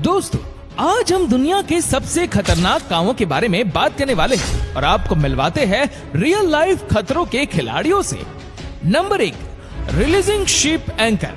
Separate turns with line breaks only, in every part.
दोस्तों, आज हम दुनिया के सबसे खतरनाक कामों के बारे में बात करने वाले हैं और आपको मिलवाते हैं रियल लाइफ खतरों के खिलाड़ियों से। Number 1, releasing ship anchor.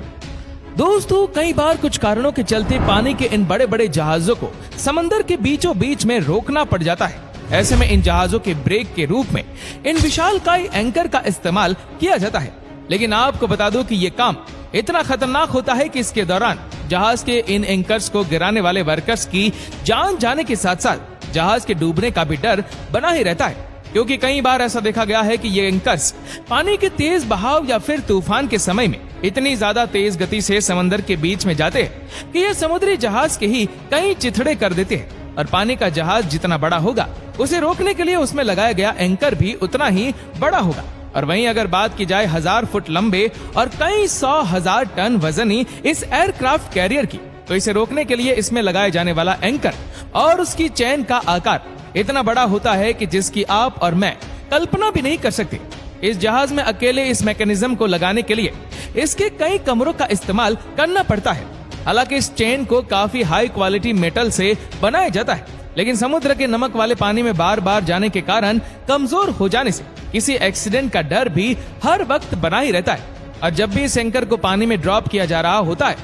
दोस्तों, कई बार कुछ कारणों के चलते पानी के इन बड़े बड़े जहाजों को समंदर के बीचों बीच में रोकना पड़ जाता है। ऐसे में इन जहाजों के ब्रेक के रूप में इन विशालकाय एंकर का इस्तेमाल किया जाता है। लेकिन आपको बता दूं कि ये काम इतना खतरनाक होता है कि इसके दौरान जहाज के इन एंकर्स को गिराने वाले वर्कर्स की जान जाने के साथ साथ जहाज के डूबने का भी डर बना ही रहता है, क्योंकि कई बार ऐसा देखा गया है कि ये एंकर्स पानी के तेज बहाव या फिर तूफान के समय में इतनी ज्यादा तेज गति से समंदर के बीच में जाते हैं कि ये समुद्री जहाज के ही कई चिथड़े कर देते हैं। और पानी का जहाज जितना बड़ा होगा उसे रोकने के लिए उसमें लगाया गया एंकर भी उतना ही बड़ा होगा। और वहीं अगर बात की जाए 1000 फुट लंबे और कई 100,000 टन वजनी इस एयरक्राफ्ट कैरियर की, तो इसे रोकने के लिए इसमें लगाए जाने वाला एंकर और उसकी चेन का आकार इतना बड़ा होता है कि जिसकी आप और मैं कल्पना भी नहीं कर सकते। इस जहाज में अकेले इस मैकेनिज्म को लगाने के लिए इसके कई कमरों का इस्तेमाल करना पड़ता है। हालांकि इस चेन को काफी हाई क्वालिटी मेटल से बनाया जाता है, लेकिन समुद्र के नमक वाले पानी में बार बार जाने के कारण कमजोर हो जाने से किसी एक्सीडेंट का डर भी हर वक्त बना ही रहता है। और जब भी इस एंकर को पानी में ड्रॉप किया जा रहा होता है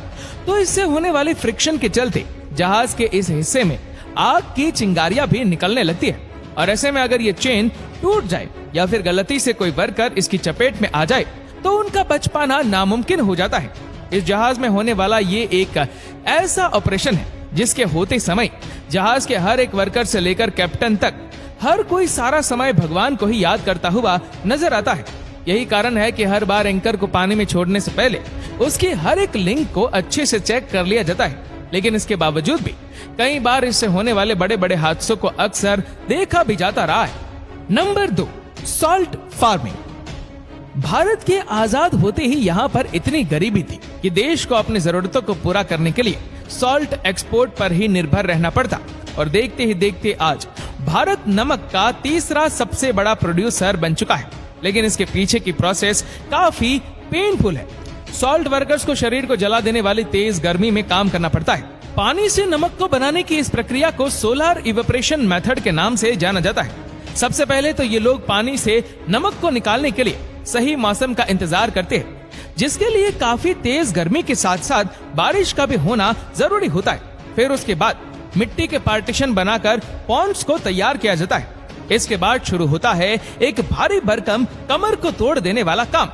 तो इससे होने वाली फ्रिक्शन के चलते जहाज के इस हिस्से में आग की चिंगारियां भी निकलने लगती है। और ऐसे में अगर ये चेन टूट जाए या फिर गलती से कोई वर्कर इसकी चपेट में आ जाए तो उनका बच पाना नामुमकिन हो जाता है। इस जहाज में होने वाला ये एक ऐसा ऑपरेशन है जिसके होते समय जहाज के हर एक वर्कर से लेकर कैप्टन तक हर कोई सारा समय भगवान को ही याद करता हुआ नजर आता है। यही कारण है कि हर बार एंकर को पानी में छोड़ने से पहले उसकी हर एक लिंक को अच्छे से चेक कर लिया जाता है। लेकिन इसके बावजूद भी कई बार इससे होने वाले बड़े बड़े हादसों को अक्सर देखा भी जाता रहा है। Number 2, salt farming. भारत के आजाद होते ही यहाँ पर इतनी गरीबी थी कि देश को अपनी जरूरतों को पूरा करने के लिए सॉल्ट एक्सपोर्ट पर ही निर्भर रहना पड़ता। और देखते ही देखते आज भारत नमक का तीसरा सबसे बड़ा प्रोड्यूसर बन चुका है। लेकिन इसके पीछे की प्रोसेस काफी पेनफुल है। सॉल्ट वर्कर्स को शरीर को जला देने वाली तेज गर्मी में काम करना पड़ता है। पानी से नमक को बनाने की इस प्रक्रिया को सोलर इवेपोरेशन मेथड के नाम से जाना जाता है। सबसे पहले तो ये लोग पानी से नमक को निकालने के लिए सही मौसम का इंतजार करते हैं, जिसके लिए काफी तेज गर्मी के साथ साथ बारिश का भी होना जरूरी होता है। फिर उसके बाद मिट्टी के पार्टीशन बनाकर पॉन्ड्स को तैयार किया जाता है। इसके बाद शुरू होता है एक भारी भरकम कमर को तोड़ देने वाला काम।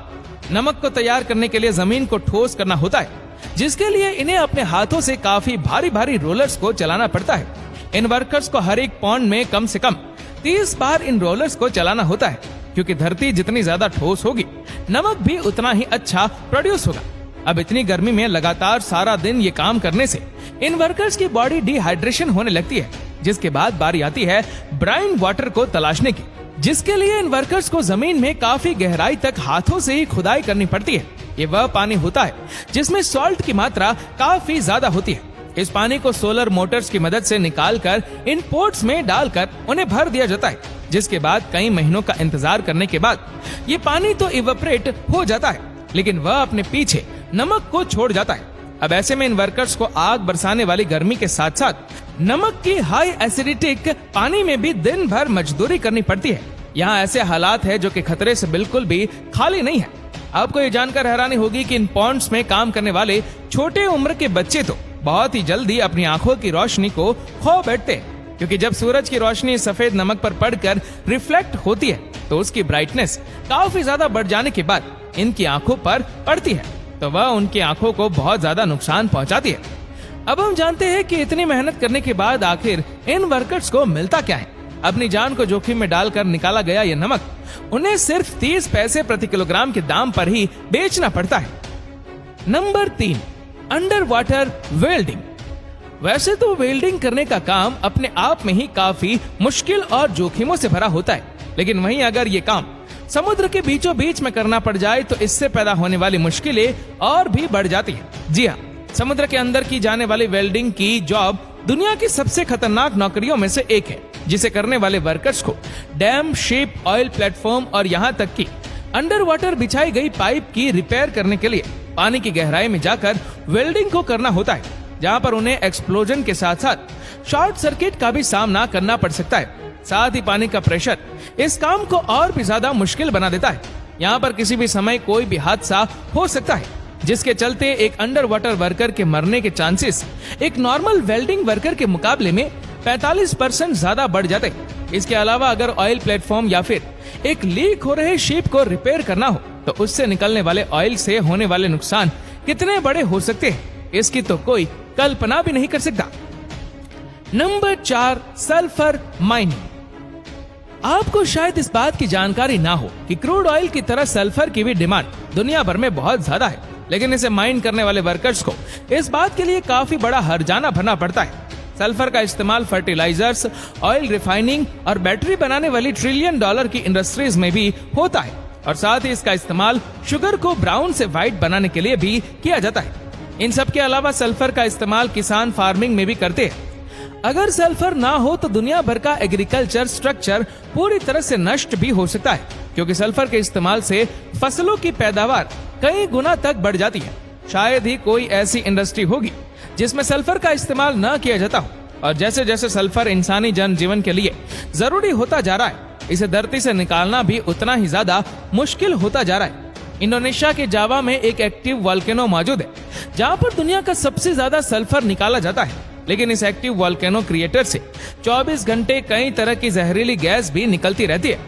नमक को तैयार करने के लिए जमीन को ठोस करना होता है, जिसके लिए इन्हें अपने हाथों से काफी भारी भारी रोलर्स को चलाना पड़ता है। इन वर्कर्स को हर एक पॉन्ड में कम से कम 30 बार इन रोलर्स को चलाना होता है, क्योंकि धरती जितनी ज्यादा ठोस होगी नमक भी उतना ही अच्छा प्रोड्यूस होगा। अब इतनी गर्मी में लगातार सारा दिन ये काम करने से इन वर्कर्स की बॉडी डिहाइड्रेशन होने लगती है, जिसके बाद बारी आती है ब्राइन वाटर को तलाशने की, जिसके लिए इन वर्कर्स को जमीन में काफी गहराई तक हाथों से ही खुदाई करनी पड़ती है। ये वह पानी होता है जिसमें सॉल्ट की मात्रा काफी ज्यादा होती है। इस पानी को सोलर मोटर्स की मदद से निकालकर इन पोर्ट्स में डालकर उन्हें भर दिया जाता है, जिसके बाद कई महीनों का इंतजार करने के बाद ये पानी तो इवेपोरेट हो जाता है, लेकिन वह अपने पीछे नमक को छोड़ जाता है। अब ऐसे में इन वर्कर्स को आग बरसाने वाली गर्मी के साथ साथ नमक की हाई एसिडिक पानी में भी दिन भर मजदूरी करनी पड़ती है। यहाँ ऐसे हालात है जो कि खतरे से बिल्कुल भी खाली नहीं है। आपको ये जानकर हैरानी होगी कि इन पॉन्ड्स में काम करने वाले छोटे उम्र के बच्चे तो बहुत ही जल्दी अपनी आंखों की रोशनी को खो बैठते हैं, क्योंकि जब सूरज की रोशनी सफेद नमक पर पड़कर रिफ्लेक्ट होती है तो उसकी ब्राइटनेस काफी ज्यादा बढ़ जाने के बाद इनकी आंखों पर पड़ती है, तो वह उनकी आंखों को बहुत ज्यादा नुकसान पहुंचाती है। अब हम जानते हैं कि इतनी मेहनत करने के बाद आखिर इन वर्कर्स को मिलता क्या है। अपनी जान को जोखिम में डालकर निकाला गया ये नमक उन्हें सिर्फ 30 पैसे प्रति किलोग्राम के दाम पर ही बेचना पड़ता है। Number 3, under water welding. वैसे तो वेल्डिंग करने का काम अपने आप में ही काफी मुश्किल और जोखिमों से भरा होता है, लेकिन वहीं अगर ये काम समुद्र के बीचों बीच में करना पड़ जाए तो इससे पैदा होने वाली मुश्किलें और भी बढ़ जाती है। जी हाँ, समुद्र के अंदर की जाने वाली वेल्डिंग की जॉब दुनिया की सबसे खतरनाक नौकरियों में से एक है, जिसे करने वाले वर्कर्स को डैम, शिप, ऑयल प्लेटफॉर्म और यहाँ तक कि अंडर वाटर बिछाई गई पाइप की रिपेयर करने के लिए पानी की गहराई में जाकर वेल्डिंग को करना होता है। जहां पर उन्हें एक्सप्लोजन के साथ साथ शॉर्ट सर्किट का भी सामना करना पड़ सकता है। साथ ही पानी का प्रेशर इस काम को और भी ज्यादा मुश्किल बना देता है। यहाँ पर किसी भी समय कोई भी हादसा हो सकता है, जिसके चलते एक अंडर वाटर वर्कर के मरने के चांसेस एक नॉर्मल वेल्डिंग वर्कर के मुकाबले में 45% ज्यादा बढ़ जाते हैं। इसके अलावा अगर ऑयल प्लेटफॉर्म या फिर एक लीक हो रहे शिप को रिपेयर करना हो तो उससे निकलने वाले ऑयल से होने वाले नुकसान कितने बड़े हो सकते हैं, इसकी तो कोई कल्पना भी नहीं कर सकता। Number 4, sulphur mining. आपको शायद इस बात की जानकारी ना हो कि क्रूड ऑयल की तरह सल्फर की भी डिमांड दुनिया भर में बहुत ज्यादा है, लेकिन इसे माइन करने वाले वर्कर्स को इस बात के लिए काफी बड़ा हर्जाना भरना पड़ता है। सल्फर का इस्तेमाल फर्टिलाइजर्स, ऑयल रिफाइनिंग और बैटरी बनाने वाली $1 ट्रिलियन की इंडस्ट्रीज में भी होता है, और साथ ही इसका इस्तेमाल शुगर को ब्राउन से व्हाइट बनाने के लिए भी किया जाता है। इन सब के अलावा सल्फर का इस्तेमाल किसान फार्मिंग में भी करते हैं। अगर सल्फर ना हो तो दुनिया भर का एग्रीकल्चर स्ट्रक्चर पूरी तरह से नष्ट भी हो सकता है, क्योंकि सल्फर के इस्तेमाल से फसलों की पैदावार कई गुना तक बढ़ जाती है। शायद ही कोई ऐसी इंडस्ट्री होगी जिसमें सल्फर का इस्तेमाल न किया जाता हो, और जैसे जैसे सल्फर इंसानी जनजीवन के लिए जरूरी होता जा रहा है, इसे धरती से निकालना भी उतना ही ज्यादा मुश्किल होता जा रहा है। इंडोनेशिया के जावा में एक एक्टिव वोल्केनो मौजूद है, जहाँ पर दुनिया का सबसे ज्यादा सल्फर निकाला जाता है, लेकिन इस एक्टिव वोल्केनो क्रिएटर से 24 घंटे कई तरह की जहरीली गैस भी निकलती रहती है,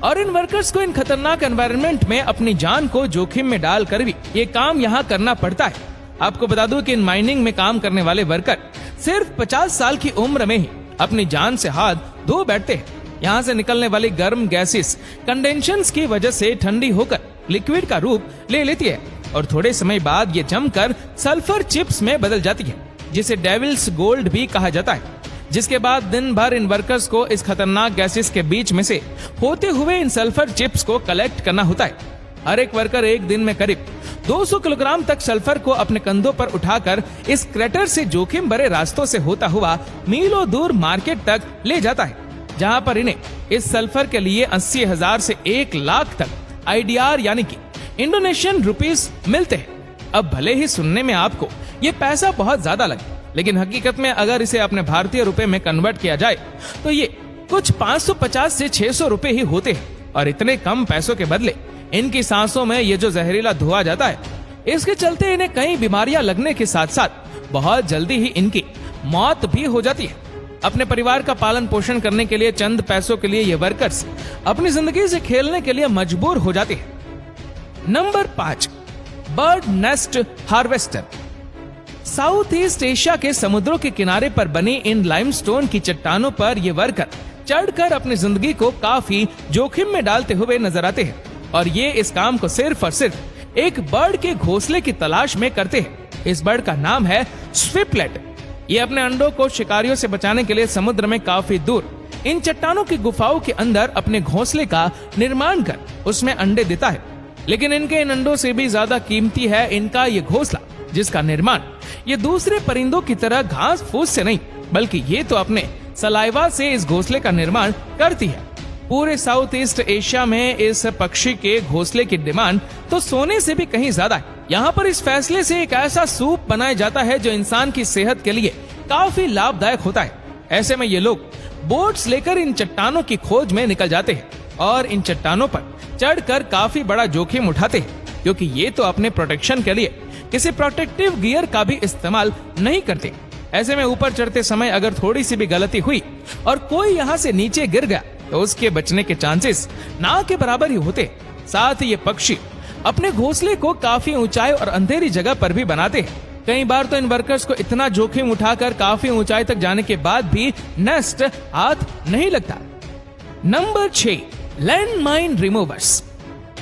और इन वर्कर्स को इन खतरनाक एनवायरनमेंट में अपनी जान को जोखिम में डालकर भी ये काम यहाँ करना पड़ता है। आपको बता दूं कि इन माइनिंग में काम करने वाले वर्कर सिर्फ 50 साल की उम्र में ही अपनी जान से हाथ धो बैठते हैं। यहाँ से निकलने वाली गर्म गैसेस कंडेंशंस की वजह से ठंडी होकर लिक्विड का रूप ले लेती है, और थोड़े समय बाद ये जमकर सल्फर चिप्स में बदल जाती है, जिसे डेविल्स गोल्ड भी कहा जाता है। जिसके बाद दिन भर इन वर्कर्स को इस खतरनाक गैसेस के बीच में से होते हुए इन सल्फर चिप्स को कलेक्ट करना होता है। हर एक वर्कर एक दिन में करीब 200 किलोग्राम तक सल्फर को अपने कंधों पर उठाकर इस क्रेटर से जोखिम भरे रास्तों से होता हुआ मीलों दूर मार्केट तक ले जाता है, जहां पर इन्हें इस सल्फर के लिए 80,000 से 1 लाख तक IDR यानी कि इंडोनेशियन रुपीस मिलते हैं। अब भले ही सुनने में आपको ये पैसा बहुत ज्यादा लगे, लेकिन हकीकत में अगर इसे अपने भारतीय रुपए में कन्वर्ट किया जाए तो ये कुछ 550 से 600 रुपए ही होते हैं, और इतने कम पैसों के बदले इनकी सांसों में ये जो जहरीला धुआं जाता है, इसके चलते इन्हें कई बीमारियां लगने के साथ साथ बहुत जल्दी ही इनकी मौत भी हो जाती है। अपने परिवार का पालन पोषण करने के लिए चंद पैसों के लिए ये वर्कर्स अपनी जिंदगी से खेलने के लिए मजबूर हो जाते हैं। Number 5, bird nest harvester. South east Asia के समुद्रों के किनारे पर बनी इन लाइमस्टोन की चट्टानों पर ये वर्कर चढ़कर अपनी जिंदगी को काफी जोखिम में डालते हुए नजर आते हैं, और ये इस काम को सिर्फ और सिर्फ एक बर्ड के घोंसले की तलाश में करते हैं। इस बर्ड का नाम है स्विपलेट। ये अपने अंडों को शिकारियों से बचाने के लिए समुद्र में काफी दूर इन चट्टानों की गुफाओं के अंदर अपने घोंसले का निर्माण कर उसमें अंडे देता है, लेकिन इनके इन अंडों से भी ज्यादा कीमती है इनका ये घोंसला, जिसका निर्माण ये दूसरे परिंदों की तरह घास फूस से नहीं, बल्कि ये तो अपने सलाइवा से इस घोंसले का निर्माण करती है। पूरे साउथ ईस्ट एशिया में इस पक्षी के घोंसले की डिमांड तो सोने से भी कहीं ज्यादा है। यहाँ पर इस फैसले से एक ऐसा सूप बनाया जाता है जो इंसान की सेहत के लिए काफी लाभदायक होता है। ऐसे में ये लोग बोट्स लेकर इन चट्टानों की खोज में निकल जाते हैं, और इन चट्टानों पर चढ़कर काफी बड़ा जोखिम उठाते हैं, क्योंकि ये तो अपने प्रोटेक्शन के लिए किसी प्रोटेक्टिव गियर का भी इस्तेमाल नहीं करते। ऐसे में ऊपर चढ़ते समय अगर थोड़ी सी भी गलती हुई और कोई यहाँ से नीचे गिर गया तो उसके बचने के चांसेस ना के बराबर ही होते। साथ ही ये पक्षी अपने घोंसले को काफी ऊंचाई और अंधेरी जगह पर भी बनाते हैं। कई बार तो इन वर्कर्स को इतना जोखिम उठाकर काफी ऊंचाई तक जाने के बाद भी नेस्ट हाथ नहीं लगता। Number 6, land mine removers.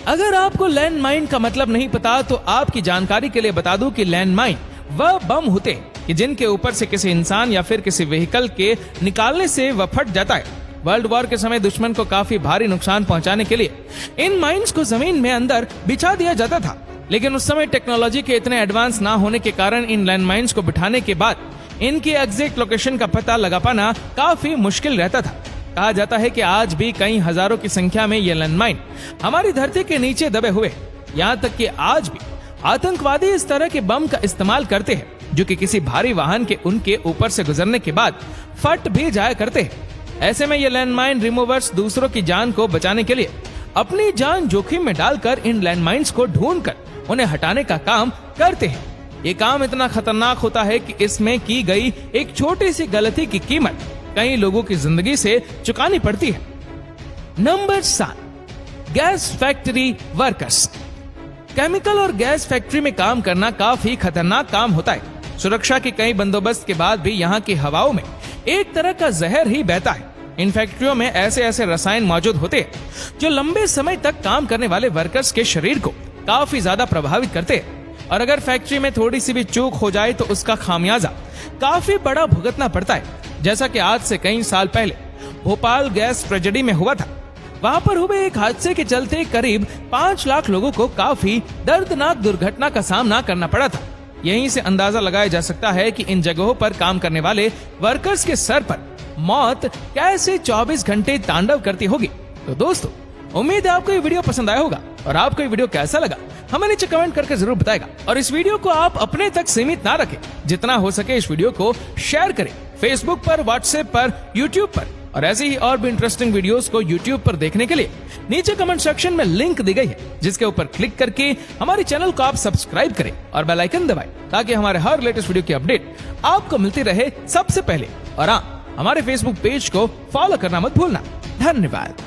अगर आपको लैंड माइन का मतलब नहीं पता तो आपकी जानकारी के लिए बता दूं कि लैंड माइन वह बम होते हैं कि जिनके ऊपर से किसी इंसान या फिर किसी व्हीकल के निकालने से वह फट जाता है। वर्ल्ड वॉर के समय दुश्मन को काफी भारी नुकसान पहुंचाने के लिए इन माइंस को जमीन में अंदर बिछा दिया जाता था, लेकिन उस समय टेक्नोलॉजी के इतने एडवांस ना होने के कारण इन लैंड माइंस को बिठाने के बाद इनकी एग्जैक्ट लोकेशन का पता लगा पाना काफी मुश्किल रहता था। कहा जाता है कि आज भी कई हजारों की संख्या में ये लैंड माइन हमारी धरती के नीचे दबे हुए, यहाँ तक कि आज भी आतंकवादी इस तरह के बम का इस्तेमाल करते हैं। जो कि किसी भारी वाहन के उनके ऊपर से गुजरने के बाद फट भी जाया करते हैं। ऐसे में ये लैंडमाइन रिमूवर्स दूसरों की जान को बचाने के लिए अपनी जान जोखिम में डालकर इन लैंडमाइंस को ढूंढकर उन्हें हटाने का काम करते हैं। ये काम इतना खतरनाक होता है कि इसमें की गई एक छोटी सी गलती की कीमत कई लोगों की जिंदगी से चुकानी पड़ती है। Number 7, gas factory workers. Chemical और गैस फैक्ट्री में काम करना काफी खतरनाक काम होता है। सुरक्षा के कई बंदोबस्त के बाद भी यहाँ की हवाओं में एक तरह का जहर ही बहता है। इन फैक्ट्रियों में ऐसे ऐसे रसायन मौजूद होते हैं जो लंबे समय तक काम करने वाले वर्कर्स के शरीर को काफी ज्यादा प्रभावित करते हैं, और अगर फैक्ट्री में थोड़ी सी भी चूक हो जाए तो उसका खामियाजा काफी बड़ा भुगतना पड़ता है। जैसा कि आज से कई साल पहले भोपाल गैस ट्रेजेडी में हुआ था। वहां पर हुए एक हादसे के चलते करीब 5 लाख लोगों को काफी दर्दनाक दुर्घटना का सामना करना पड़ा था। यहीं से अंदाजा लगाया जा सकता है कि इन जगहों पर काम करने वाले वर्कर्स के सर पर मौत कैसे 24 घंटे तांडव करती होगी। तो दोस्तों, उम्मीद है आपको ये वीडियो पसंद आया होगा, और आपको ये वीडियो कैसा लगा हमें नीचे कमेंट करके जरूर बताएगा। और इस वीडियो को आप अपने तक सीमित ना रखें, जितना हो सके इस वीडियो को शेयर करें फेसबुक पर, व्हाट्सएप पर, यूट्यूब पर, और ऐसी ही और भी इंटरेस्टिंग वीडियोस को यूट्यूब पर देखने के लिए नीचे कमेंट सेक्शन में लिंक दी गई है, जिसके ऊपर क्लिक करके हमारे चैनल को आप सब्सक्राइब करें और बेल आइकन दबाएं, ताकि हमारे हर लेटेस्ट वीडियो की अपडेट आपको मिलती रहे सबसे पहले। और हाँ, हमारे फेसबुक पेज को फॉलो करना मत भूलना। धन्यवाद।